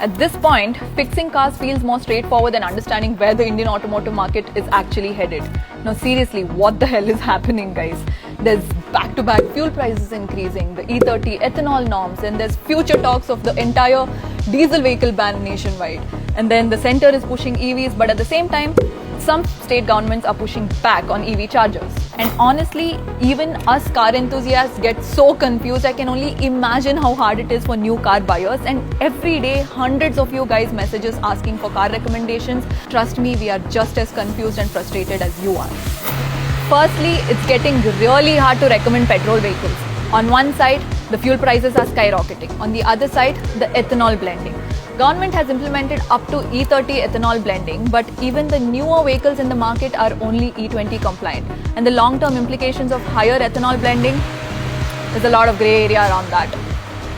At this point, fixing cars feels more straightforward than understanding where the Indian automotive market is actually headed. Now seriously, what the hell is happening, guys? There's back-to-back fuel prices increasing, the E30 ethanol norms, and there's future talks of the entire diesel vehicle ban nationwide. And then the center is pushing EVs, but at the same time, some state governments are pushing back on EV chargers. And honestly, even us car enthusiasts get so confused. I can only imagine how hard it is for new car buyers. And every day, hundreds of you guys messages asking for car recommendations. Trust me, we are just as confused and frustrated as you are. Firstly, it's getting really hard to recommend petrol vehicles. On one side, the fuel prices are skyrocketing. On the other side, the ethanol blending. Government has implemented up to E30 ethanol blending, but even the newer vehicles in the market are only E20 compliant. And the long-term implications of higher ethanol blending, there's a lot of grey area around that.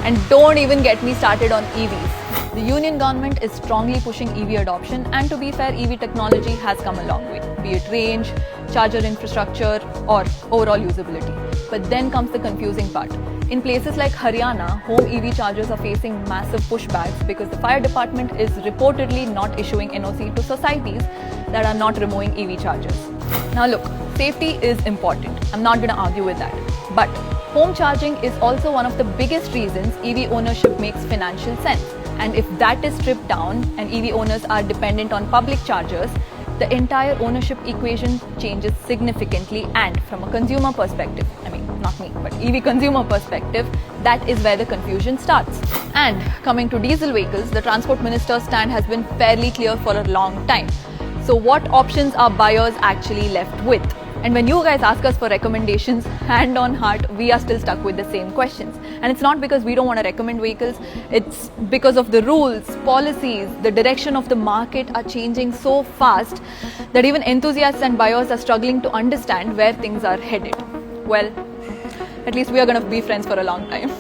And don't even get me started on EVs. The union government is strongly pushing EV adoption, and to be fair, EV technology has come a long way, be it range, charger infrastructure, or overall usability. But then comes the confusing part. In places like Haryana, home EV chargers are facing massive pushbacks because the fire department is reportedly not issuing NOC to societies that are not removing EV chargers. Now look, safety is important. I'm not going to argue with that. But home charging is also one of the biggest reasons EV ownership makes financial sense. And if that is stripped down and EV owners are dependent on public chargers, the entire ownership equation changes significantly. And from a consumer perspective, not me, but EV consumer perspective, that is where the confusion starts. And coming to diesel vehicles, the Transport Minister's stand has been fairly clear for a long time. So what options are buyers actually left with? And when you guys ask us for recommendations, hand on heart, we are still stuck with the same questions. And it's not because we don't want to recommend vehicles, it's because of the rules, policies, the direction of the market are changing so fast that even enthusiasts and buyers are struggling to understand where things are headed. Well, at least we are going to be friends for a long time.